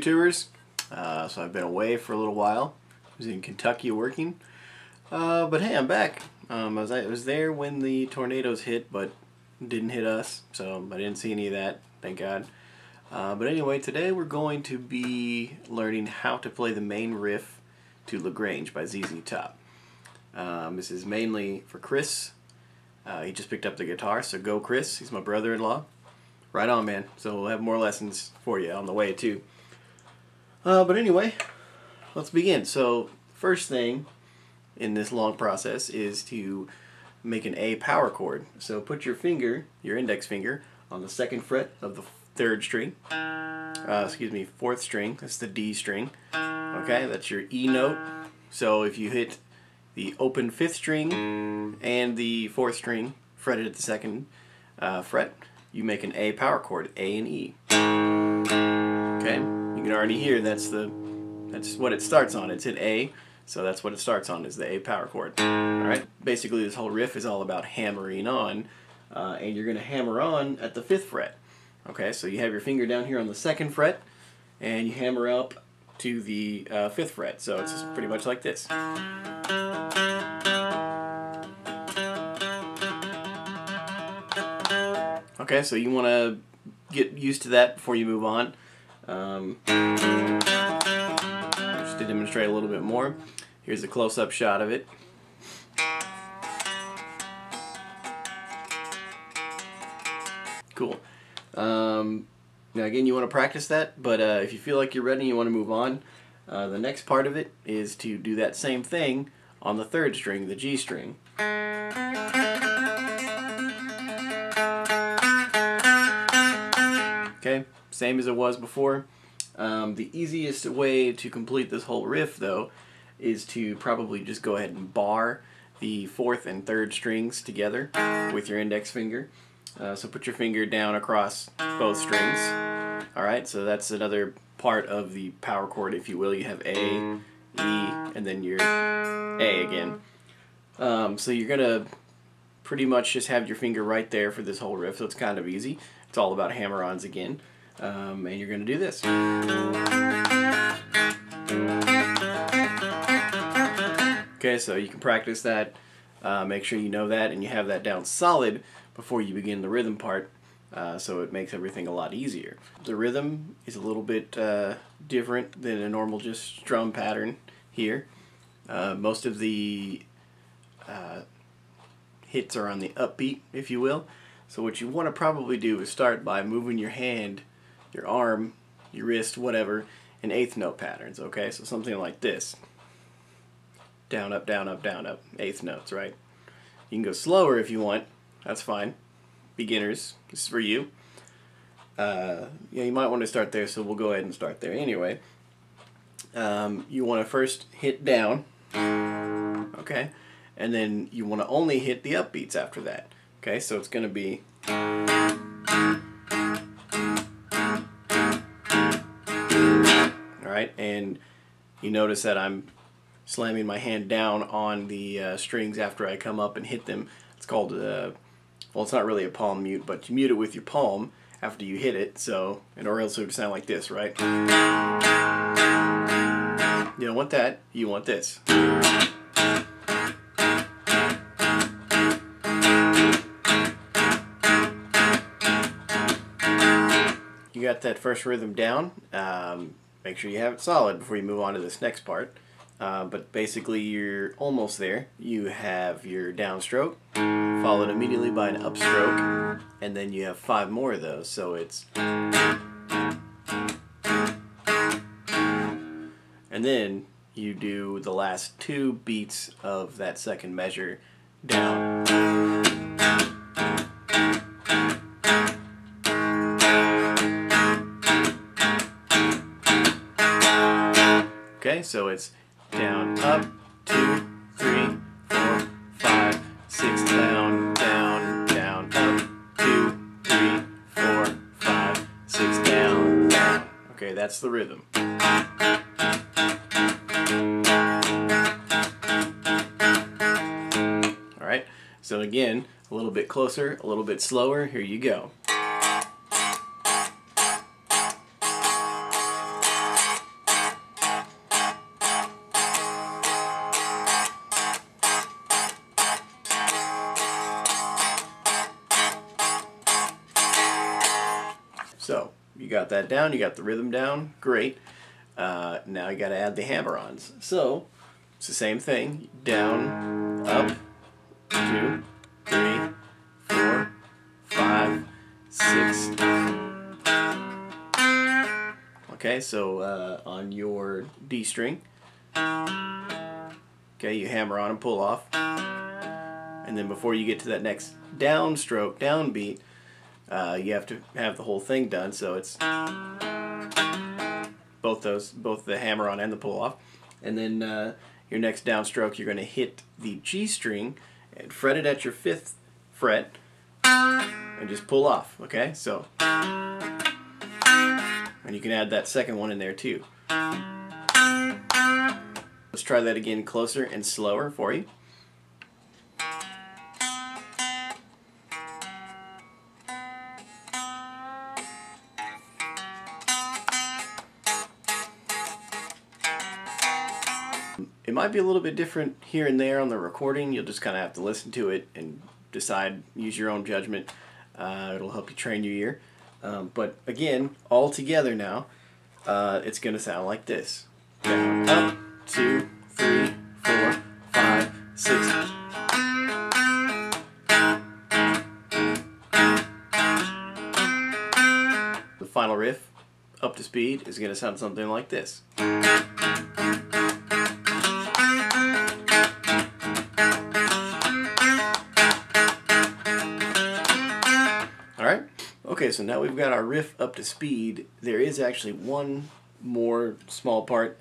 YouTubers. So I've been away for a little while. I was in Kentucky working. But hey, I'm back. I was there when the tornadoes hit, but didn't hit us, so I didn't see any of that, thank God. But anyway, today we're going to be learning how to play the main riff to Grange by ZZ Top. This is mainly for Chris. He just picked up the guitar, so go Chris. He's my brother-in-law. Right on, man. So we'll have more lessons for you on the way, too. But anyway, let's begin. So first thing in this long process is to make an A power chord. So put your finger, your index finger, on the 2nd fret of the 3rd string. Excuse me, 4th string. That's the D string. Okay, that's your E note. So if you hit the open 5th string and the 4th string fretted at the 2nd fret, you make an A power chord, A and E. Okay, you can already hear that's what it starts on. It's hit A, so that's what it starts on, is the A power chord. Alright, basically this whole riff is all about hammering on, and you're going to hammer on at the 5th fret. Okay, so you have your finger down here on the 2nd fret, and you hammer up to the 5th fret, so it's just pretty much like this. Okay, so you want to get used to that before you move on. Just to demonstrate a little bit more, here's a close-up shot of it. Cool. Now again, you want to practice that, but if you feel like you're ready and you want to move on, the next part of it is to do that same thing on the 3rd string, the G string. Okay, same as it was before. The easiest way to complete this whole riff, though, is to probably just go ahead and bar the 4th and 3rd strings together with your index finger. So put your finger down across both strings. Alright, so that's another part of the power chord, if you will. You have A, E, and then your A again. So you're going to pretty much just have your finger right there for this whole riff, so it's kind of easy. It's all about hammer-ons again. And you're going to do this. Okay, so you can practice that. Make sure you know that and you have that down solid before you begin the rhythm part, so it makes everything a lot easier. The rhythm is a little bit different than a normal just strum pattern here. Most of the hits are on the upbeat, if you will. So what you want to probably do is start by moving your hand, your arm, your wrist, whatever, in 8th note patterns, okay? So something like this. Down, up, down, up, down, up. 8th notes, right? You can go slower if you want. That's fine. Beginners, this is for you. Yeah, you might want to start there, so we'll go ahead and start there anyway. You want to first hit down, okay? And then you want to only hit the upbeats after that. Okay, so it's going to be alright, and you notice that I'm slamming my hand down on the strings after I come up and hit them. It's called, well, it's not really a palm mute, but you mute it with your palm after you hit it, so, or else it would sound like this, right? You don't want that, you want this. You got that first rhythm down. Make sure you have it solid before you move on to this next part. But basically you're almost there. You have your downstroke, followed immediately by an upstroke, and then you have 5 more of those. So it's... And then you do the last 2 beats of that 2nd measure down. Okay, so it's down, up, 2, 3, 4, 5, 6, down, down, down, up, 2, 3, 4, 5, 6, down, down. Okay, that's the rhythm. Alright, so again, a little bit closer, a little bit slower, here you go. got that down, you got the rhythm down, great. Now you got to add the hammer-ons. So it's the same thing: down, up, 2, 3, 4, 5, 6. Okay, so on your D string, okay, you hammer on and pull off, and then before you get to that next downstroke, downbeat, you have to have the whole thing done. So it's both the hammer on and the pull off, and then your next downstroke, you're going to hit the G string and fret it at your 5th fret, and just pull off. Okay, so. And you can add that second one in there too. Let's try that again, closer and slower for you. It might be a little bit different here and there on the recording. You'll just kind of have to listen to it and decide, use your own judgment. It'll help you train your ear. But again, all together now, it's going to sound like this. Down, up, 2, 3, 4, 5, 6. The final riff, up to speed, is going to sound something like this. Alright, okay, so now we've got our riff up to speed. There is actually one more small part.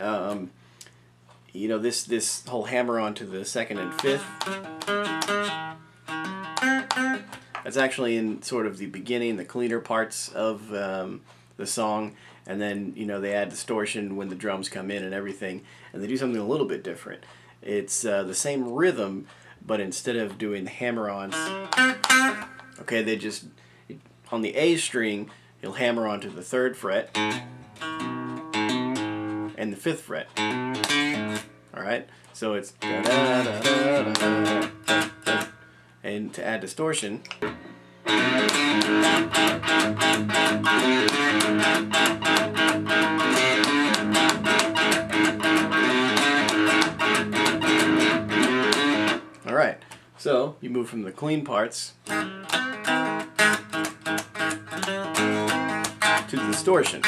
You know, this whole hammer on to the 2nd and 5th. That's actually in sort of the beginning, the cleaner parts of the song, and then, you know, they add distortion when the drums come in and everything, and they do something a little bit different. It's the same rhythm, but instead of doing the hammer-ons, okay, they just, on the A string, he'll hammer onto the 3rd fret and the 5th fret. Alright, so it's da da da da da da da, and to add distortion, alright, so you move from the clean parts to the distortion.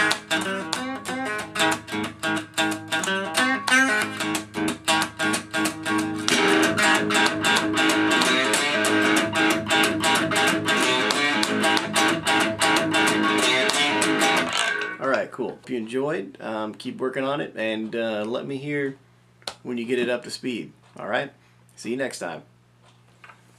Alright, cool. If you enjoyed, keep working on it, and let me hear when you get it up to speed. Alright? See you next time.